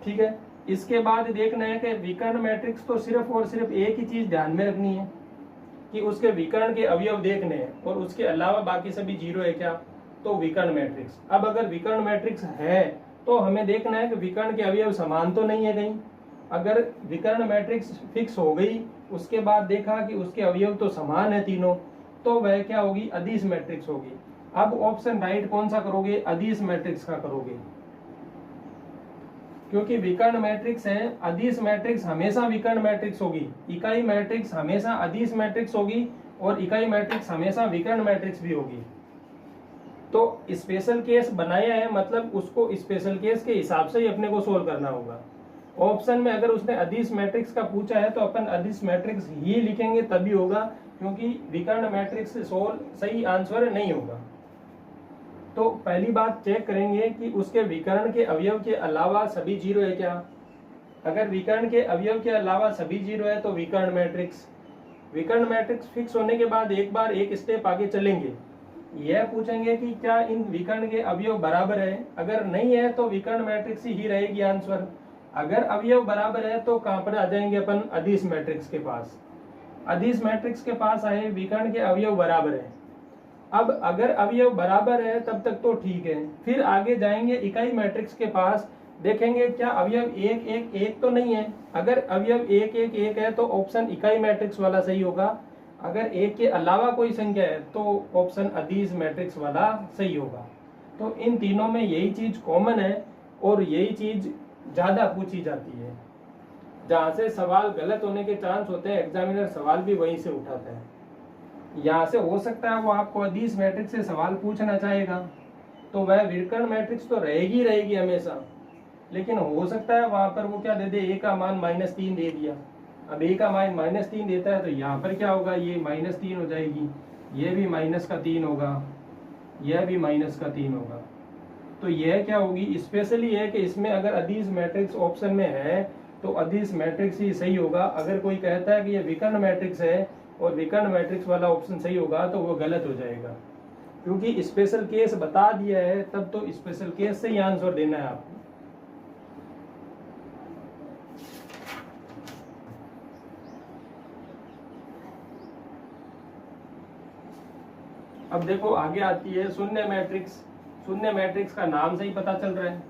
ठीक है। इसके बाद देखना है कि विकर्ण मैट्रिक्स तो सिर्फ और सिर्फ एक ही चीज ध्यान में रखनी है कि उसके विकर्ण के अवयव देखने हैं और उसके अलावा बाकी सभी जीरो है क्या, तो विकर्ण मैट्रिक्स। अब अगर विकर्ण मैट्रिक्स है तो हमें देखना है कि विकर्ण के अवयव समान तो नहीं है कहीं। अगर विकर्ण मैट्रिक्स फिक्स हो गई, उसके बाद देखा कि उसके अवयव तो समान है तीनों, तो वह क्या होगी, अदिश मैट्रिक्स होगी। अब ऑप्शन राइट कौन सा करोगे, अदिश मैट्रिक्स का करोगे, क्योंकि विकर्ण मैट्रिक्स है। अदिश मैट्रिक्स हमेशा विकर्ण मैट्रिक्स होगी, इकाई मैट्रिक्स हमेशा अदिश मैट्रिक्स होगी और इकाई मैट्रिक्स हमेशा विकर्ण मैट्रिक्स भी होगी। तो स्पेशल केस बनाया है, मतलब उसको स्पेशल केस के हिसाब से ही अपने को सोल्व करना होगा। ऑप्शन में अगर उसने अदिश मैट्रिक्स का पूछा है तो अपन अदिश मैट्रिक्स ही लिखेंगे तभी होगा, क्योंकि विकर्ण मैट्रिक्स से सोल्व सही आंसर नहीं होगा। तो पहली बात चेक करेंगे कि उसके विकर्ण के अवयव के अलावा सभी जीरो है क्या। अगर विकर्ण के अवयव के अलावा सभी जीरो है तो विकर्ण मैट्रिक्स फिक्स होने के बाद एक बार एक स्टेप आगे चलेंगे, यह पूछेंगे कि क्या इन विकर्ण के अवयव बराबर है। अगर नहीं है तो विकर्ण मैट्रिक्स ही रहेगी आंसर। अगर अवयव बराबर है तो कहां पर आ जाएंगे अपन, अदिश मैट्रिक्स के पास। अदिश मैट्रिक्स के पास आए, विकर्ण के अवयव बराबर है। अब अगर अवयव बराबर है तब तक तो ठीक है, फिर आगे जाएंगे इकाई मैट्रिक्स के पास, देखेंगे क्या अवयव एक एक एक तो नहीं है। अगर अवयव एक एक एक है तो ऑप्शन इकाई मैट्रिक्स वाला सही होगा। अगर एक के अलावा कोई संख्या है तो ऑप्शन अदिश मैट्रिक्स वाला सही होगा। तो इन तीनों में यही चीज कॉमन है और यही चीज ज्यादा पूछी जाती है। जहां से सवाल गलत होने के चांस होते हैं, एग्जामिनर सवाल भी वहीं से उठाता है। यहाँ से हो सकता है वो आपको अदिश मैट्रिक्स से सवाल पूछना चाहेगा, तो वह विकर्ण मैट्रिक्स तो रहेगी हमेशा, लेकिन हो सकता है वहां पर वो क्या दे दे, ए का मान -3 दे दिया। अब ए का मान -3 देता है तो यहाँ पर क्या होगा, ये -3 हो जाएगी, ये भी -3 होगा, यह भी -3 होगा। तो यह क्या होगी, स्पेशली है कि इसमें अगर अदिश मैट्रिक्स ऑप्शन में है तो अदिश मैट्रिक्स ही सही होगा। अगर कोई कहता है कि ये विकर्ण मैट्रिक्स है और विकर्ण मैट्रिक्स वाला ऑप्शन सही होगा तो वो गलत हो जाएगा, क्योंकि स्पेशल केस बता दिया है तब तो स्पेशल केस से ही आंसर देना है आपको। अब देखो आगे आती है शून्य मैट्रिक्स। शून्य मैट्रिक्स का नाम से ही पता चल रहा है।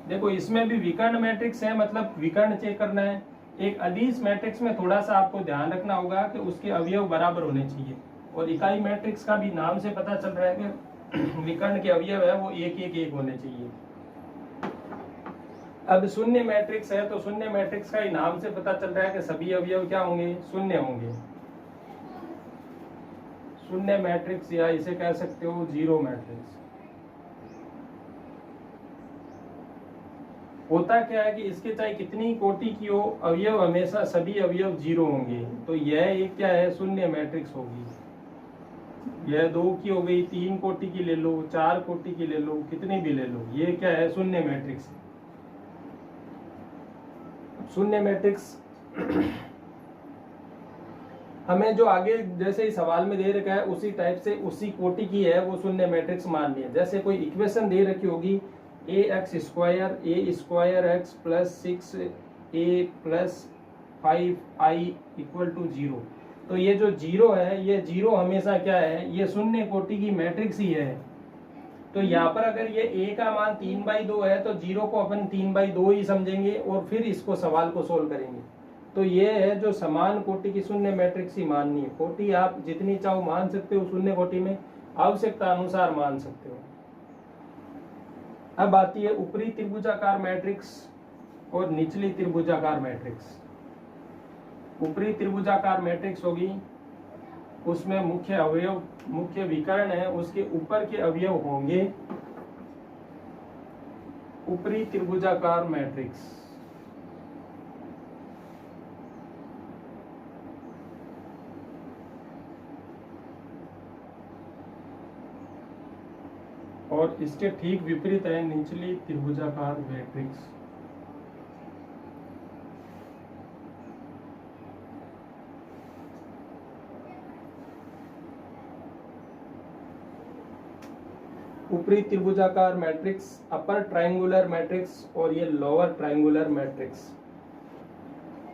देखो इसमें भी विकर्ण मैट्रिक्स है, मतलब विकर्ण चेक करना है। एक अदिश मैट्रिक्स में थोड़ा सा आपको ध्यान रखना होगा कि उसके अवयव बराबर होने चाहिए, और इकाई मैट्रिक्स का भी नाम से पता चल रहा है कि विकर्ण के अवयव है वो एक एक एक होने चाहिए। अब शून्य मैट्रिक्स है तो शून्य मैट्रिक्स का ही नाम से पता चल रहा है कि सभी अवयव क्या होंगे, शून्य होंगे। शून्य मैट्रिक्स या इसे कह सकते हो जीरो मैट्रिक्स। होता क्या है कि इसके चाहे कितनी कोटि की हो, अवयव हमेशा सभी अवयव जीरो होंगे। तो यह एक क्या है, शून्य मैट्रिक्स होगी। यह 2 की हो गई, 3 कोटि की ले लो, 4 कोटि की ले लो, कितनी भी ले लो, ये क्या है, शून्य मैट्रिक्स। शून्य मैट्रिक्स हमें जो आगे जैसे ही सवाल में दे रखा है उसी टाइप से उसी कोटि की है वो शून्य मैट्रिक्स माननी है। जैसे कोई इक्वेशन दे रखी होगी a² x plus 6a plus 5i equal to 0, तो ये जो जीरो है, ये जीरो हमेशा क्या है, ये शून्य कोटि की मैट्रिक्स ही है। तो यहाँ पर अगर ये a का मान 3/2 है तो जीरो को अपन 3/2 ही समझेंगे और फिर इसको सवाल को सोल्व करेंगे। तो ये है जो समान कोटि की शून्य मैट्रिक्स ही माननी है। कोटि आप जितनी चाहो मान सकते हो, शून्य कोटि में आवश्यकता अनुसार मान सकते हो। अब आती है ऊपरी त्रिभुजाकार मैट्रिक्स और निचली त्रिभुजाकार मैट्रिक्स। ऊपरी त्रिभुजाकार मैट्रिक्स होगी, उसमें मुख्य अवयव, मुख्य विकर्ण है, उसके ऊपर के अवयव होंगे ऊपरी त्रिभुजाकार मैट्रिक्स। और इसके ठीक विपरीत है निचली त्रिभुजाकार मैट्रिक्स। ऊपरी त्रिभुजाकार मैट्रिक्स अपर ट्रायंगुलर मैट्रिक्स और ये लोअर ट्रायंगुलर मैट्रिक्स।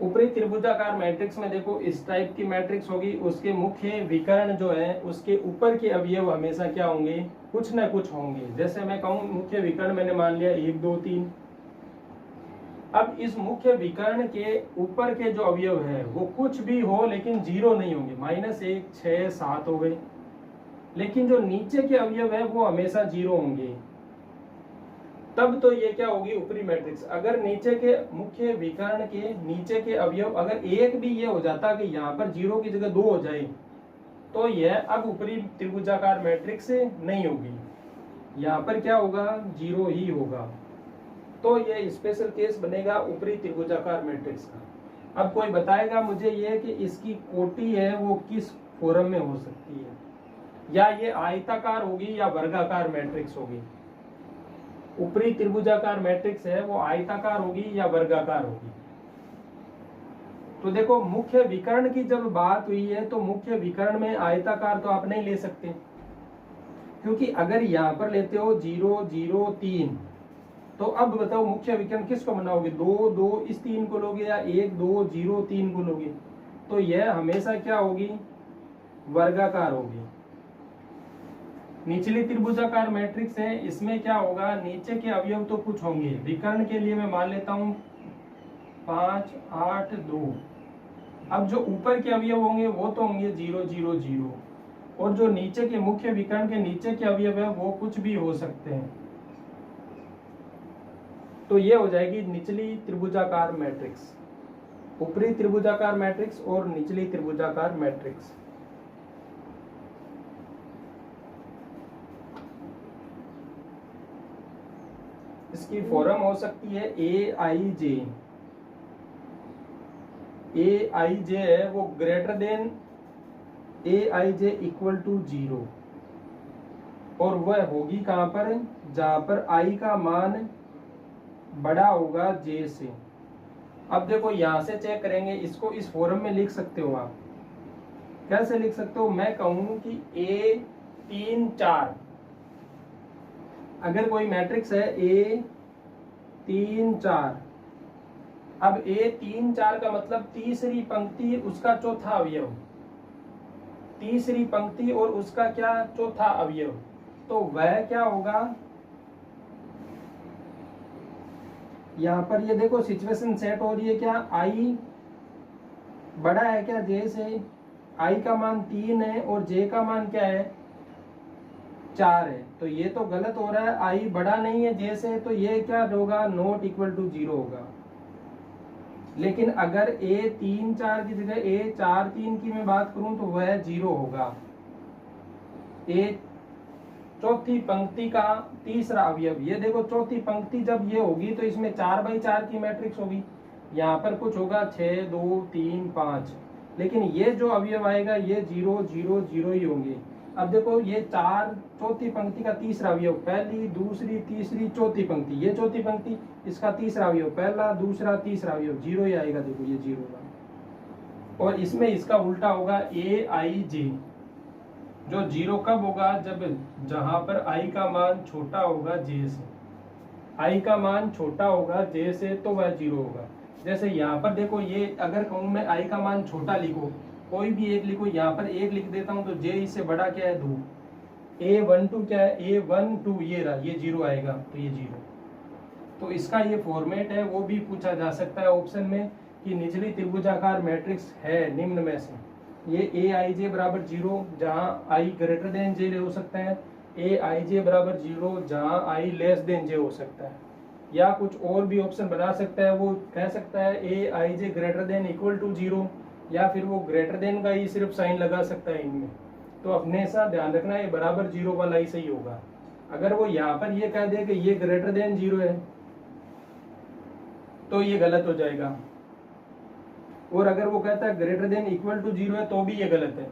ऊपरी त्रिभुजाकार मैट्रिक्स में देखो इस टाइप की मैट्रिक्स होगी, उसके मुख्य विकर्ण जो है उसके ऊपर के अवयव हमेशा क्या होंगे, कुछ ना कुछ होंगे। जैसे मैं कहूं मुख्य विकर्ण मैंने मान लिया 1 2 3। अब इस मुख्य विकर्ण के ऊपर के जो अवयव है वो कुछ भी हो लेकिन जीरो नहीं होंगे, -1 6 7 हो गए। लेकिन जो नीचे के अवयव है वो हमेशा जीरो होंगे। तब तो ये क्या होगी, ऊपरी मैट्रिक्स। अगर नीचे के मुख्य विकर्ण के नीचे के अवयव अगर एक भी ये हो जाता कि यहाँ पर जीरो की जगह 2 हो जाए तो यह अब ऊपरी त्रिभुजाकार मैट्रिक्स नहीं होगी, यहाँ पर क्या होगा, 0 ही होगा। तो यह स्पेशल केस बनेगा ऊपरी त्रिभुजाकार मैट्रिक्स का। अब कोई बताएगा मुझे ये कि इसकी कोटि है वो किस फॉर्म में हो सकती है, या ये आयताकार होगी या वर्गाकार मैट्रिक्स होगी। ऊपरी त्रिभुजाकार मैट्रिक्स है वो आयताकार होगी या वर्गाकार होगी। तो देखो मुख्य विकर्ण की जब बात हुई है तो मुख्य विकर्ण में आयताकार तो आप नहीं ले सकते, क्योंकि अगर यहाँ पर लेते हो 0 0 3, तो अब बताओ मुख्य विकर्ण किसको बनाओगे, 2 2 इस 3 को लोगे या 1 2 0 3 को लोगे। तो यह हमेशा क्या होगी, वर्गाकार होगी। निचली त्रिभुजाकार मैट्रिक्स है, इसमें क्या होगा, नीचे के अवयव तो कुछ होंगे। विकर्ण के लिए मैं मान लेता हूं 5 8 2। अब जो ऊपर के अवयव होंगे वो तो होंगे 0 0 0, और जो नीचे के मुख्य विकर्ण के नीचे के अवयव है वो कुछ भी हो सकते हैं। तो ये हो जाएगी निचली त्रिभुजाकार मैट्रिक्स, ऊपरी त्रिभुजाकार मैट्रिक्स और निचली त्रिभुजाकार मैट्रिक्स। इसकी फॉर्म हो सकती है AIJ। AIJ है वो greater than AIJ equal to 0, और वह होगी कहां पर, जहां पर I का मान बड़ा होगा J से। अब देखो यहां से चेक करेंगे, इसको इस फॉर्म में लिख सकते हो आप। कैसे लिख सकते हो, मैं कहूं कि A 3 4, अगर कोई मैट्रिक्स है A 3 4, अब A 3 4 का मतलब तीसरी पंक्ति उसका चौथा अवयव, तीसरी पंक्ति और उसका क्या, चौथा अवयव। तो वह क्या होगा, यहां पर ये देखो सिचुएशन सेट हो रही है, क्या I बड़ा है क्या J से, I का मान 3 है और J का मान क्या है, 4 है। तो ये तो गलत हो रहा है, I बड़ा नहीं है J से, तो ये क्या होगा, नॉट इक्वल टू 0 होगा। लेकिन अगर A 3 4 की जगह A 4 3 की मैं बात करूं तो वह 0 होगा। A चौथी पंक्ति का तीसरा अवयव, ये देखो चौथी पंक्ति जब ये होगी तो इसमें 4/4 की मैट्रिक्स होगी, यहाँ पर कुछ होगा 6 2 3 5, लेकिन ये जो अवयव आएगा ये 0 0 0 ही होंगे। अब देखो ये 4 चौथी पंक्ति का तीसरा अवयव, पहली दूसरी तीसरी चौथी पंक्ति, ये चौथी पंक्ति इसका तीसरा अवयव, पहला दूसरा तीसरा अवयव 0 ही आएगा। देखो ये 0 होगा, और इसमें इसका उल्टा होगा AIJ, जो 0 कब होगा, जब जहां पर I का मान छोटा होगा J से, I का मान छोटा होगा J से, तो वह 0 होगा। जैसे यहाँ पर देखो, ये अगर कहूँ मैं I का मान छोटा लिखो, कोई भी एक लिखो, यहाँ पर 1 लिख देता हूँ तो J इससे बड़ा क्या है, 2। A12 क्या है, A12 ये रहा, ये 0 आएगा, तो ये 0। तो इसका ये फॉर्मेट है, वो भी पूछा जा सकता है ऑप्शन में कि निचली त्रिभुजाकार मैट्रिक्स है निम्न में से, ये AIJ बराबर 0 जहाँ I ग्रेटर देन J हो सकता है, AIJ बराबर 0 जहाँ I लेस देन J हो सकता है, या कुछ और भी ऑप्शन बना सकता है। वो कह सकता है AIJ greater than equal to 0, या फिर वो ग्रेटर देन का ही सिर्फ साइन लगा सकता है इनमें। तो हमेशा ध्यान रखना ये बराबर 0 वाला ही सही होगा। अगर वो यहाँ पर ये कह दे कि ये ग्रेटर देन 0 है तो ये गलत हो जाएगा, और अगर वो कहता है ग्रेटर देन इक्वल टू 0 है तो भी ये गलत है,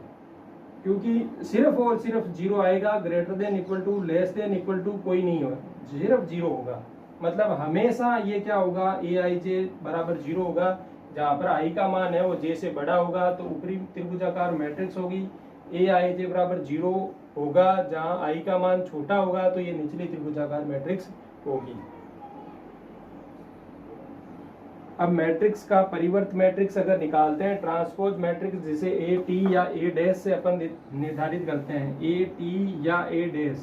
क्योंकि सिर्फ और सिर्फ 0 आएगा, greater than equal to less than equal to कोई नहीं होगा, सिर्फ 0 होगा। मतलब हमेशा ये क्या होगा, AIJ बराबर 0 होगा, जहां पर I का मान है वो J से बड़ा होगा, तो ऊपरी त्रिभुजाकार मैट्रिक्स होगी। AIJ बराबर 0 होगा जहां I का मान छोटा होगा, तो ये निचली त्रिभुजाकार मैट्रिक्स होगी। अब मैट्रिक्स का परिवर्त मैट्रिक्स अगर निकालते हैं, ट्रांसपोज मैट्रिक्स जिसे AT या A' से अपन निर्धारित करते हैं, AT या A',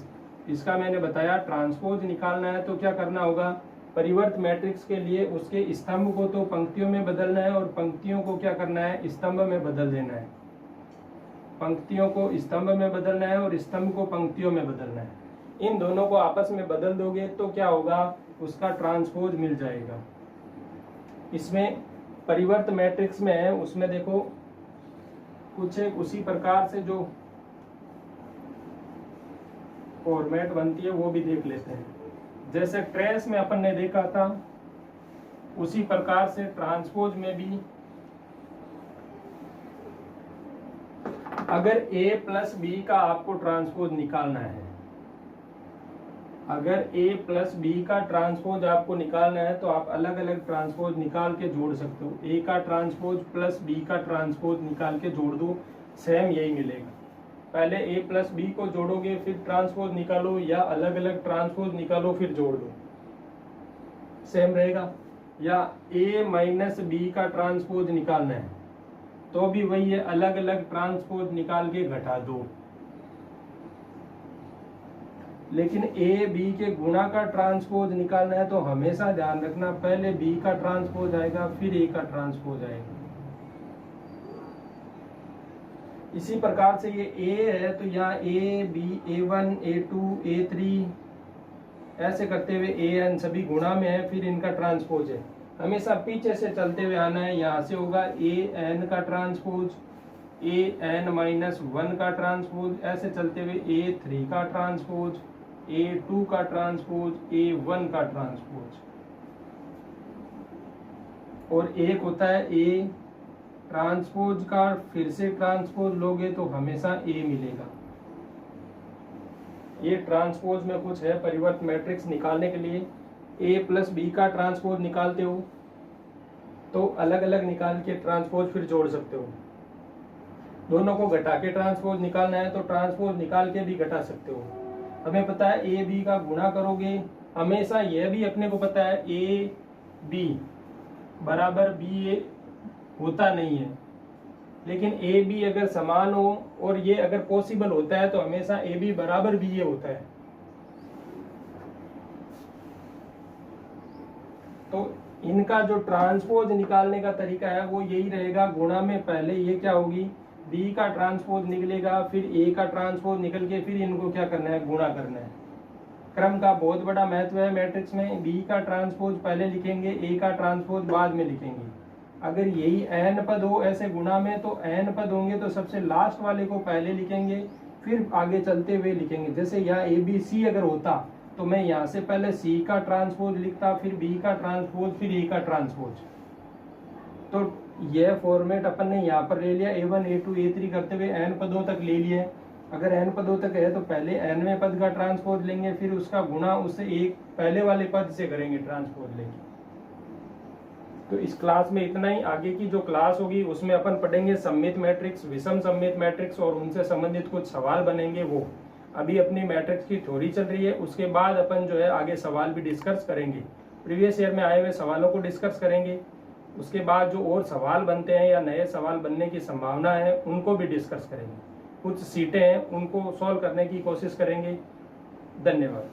इसका मैंने बताया ट्रांसपोज निकालना है तो क्या करना होगा, परिवर्त मैट्रिक्स के लिए उसके स्तंभ को तो पंक्तियों में बदलना है, और पंक्तियों को क्या करना है, स्तंभ में बदल देना है। पंक्तियों को स्तंभ में बदलना है और स्तंभ को पंक्तियों में बदलना है। इन दोनों को आपस में बदल दोगे तो क्या होगा, उसका ट्रांसपोज मिल जाएगा। इसमें परिवर्त मैट्रिक्स में है, उसमें देखो कुछ एक उसी प्रकार से जो फॉर्मेट बनती है वो भी देख लेते हैं। जैसे ट्रेस में अपन ने देखा था, उसी प्रकार से ट्रांसपोज में भी अगर A प्लस बी का आपको ट्रांसपोज निकालना है, अगर A प्लस बी का ट्रांसपोज आपको निकालना है तो आप अलग अलग ट्रांसपोज निकाल के जोड़ सकते हो। A का ट्रांसपोज प्लस B का ट्रांसपोज निकाल के जोड़ दो, सेम यही मिलेगा। पहले A प्लस बी को जोड़ोगे, फिर ट्रांसपोज निकालो, या अलग अलग ट्रांसपोज निकालो फिर जोड़ दो, सेम रहेगा। या A माइनस बी का ट्रांसपोज निकालना है तो भी वही है, अलग अलग ट्रांसपोज निकाल के घटा दो। लेकिन A B के गुणा का ट्रांसपोज निकालना है तो हमेशा ध्यान रखना, पहले B का ट्रांसपोज आएगा फिर A का ट्रांसपोज आएगा। इसी प्रकार से ये A है तो यहाँ A B A1 A2 A3 ऐसे करते हुए AN सभी गुणा में है, फिर इनका ट्रांसपोज है। हमेशा पीछे से चलते हुए आना है, यहाँ से होगा AN का ट्रांसपोज, AN माइनस 1 का ट्रांसपोज, ऐसे चलते हुए A3 का ट्रांसपोज, A2 का ट्रांसपोज, A1 का ट्रांसपोज, और एक होता है A ट्रांसपोज का फिर से ट्रांसपोज लोगे तो हमेशा A मिलेगा। ये ट्रांसपोज में कुछ है परिवर्त मैट्रिक्स निकालने के लिए। A प्लस बी का ट्रांसपोज निकालते हो तो अलग अलग निकाल के ट्रांसपोज फिर जोड़ सकते हो। दोनों को घटा के ट्रांसपोज निकालना है तो ट्रांसपोज निकाल के भी घटा सकते हो। हमें पता है A B का गुणा करोगे, हमेशा यह भी अपने को पता है A B बराबर B A होता नहीं है, लेकिन A B अगर समान हो और ये अगर पॉसिबल होता है तो हमेशा A B बराबर B A होता है। तो इनका जो ट्रांसपोज निकालने का तरीका है वो यही रहेगा, गुणा में पहले ये क्या होगी, B का ट्रांसपोज निकलेगा, फिर A का ट्रांसपोज निकल के फिर इनको क्या करना है, गुणा करना है। क्रम का बहुत बड़ा महत्व है मैट्रिक्स में। B का ट्रांसपोज पहले लिखेंगे, A का ट्रांसपोज बाद में लिखेंगे। अगर यही n पद हो ऐसे गुणा में तो n पद होंगे तो सबसे लास्ट वाले को पहले लिखेंगे, फिर आगे चलते हुए लिखेंगे। जैसे यहाँ ABC अगर होता तो मैं यहाँ से पहले C का ट्रांसपोज लिखता, फिर B का ट्रांसपोज, फिर A का ट्रांसपोज। तो यह फॉर्मेट अपन ने यहाँ पर ले लिया, A1 A2 A3 करते हुए n पदों तक ले लिए। अगर n पदों तक है तो पहले nवें पद का ट्रांसपोज लेंगे, फिर उसका गुणा उससे एक पहले वाले पद से करेंगे ट्रांसपोज लेंगे। तो इस क्लास में इतना ही। आगे की जो क्लास होगी उसमें अपन पढ़ेंगे सममित मैट्रिक्स, विषम सममित मैट्रिक्स और उनसे संबंधित कुछ सवाल बनेंगे। वो अभी अपनी मैट्रिक्स की थ्योरी चल रही है, उसके बाद अपन जो है आगे सवाल भी डिस्कस करेंगे। प्रीवियस ईयर में आए हुए सवालों को डिस्कस करेंगे, उसके बाद जो और सवाल बनते हैं या नए सवाल बनने की संभावना है उनको भी डिस्कस करेंगे। कुछ सीटें हैं उनको सॉल्व करने की कोशिश करेंगे। धन्यवाद।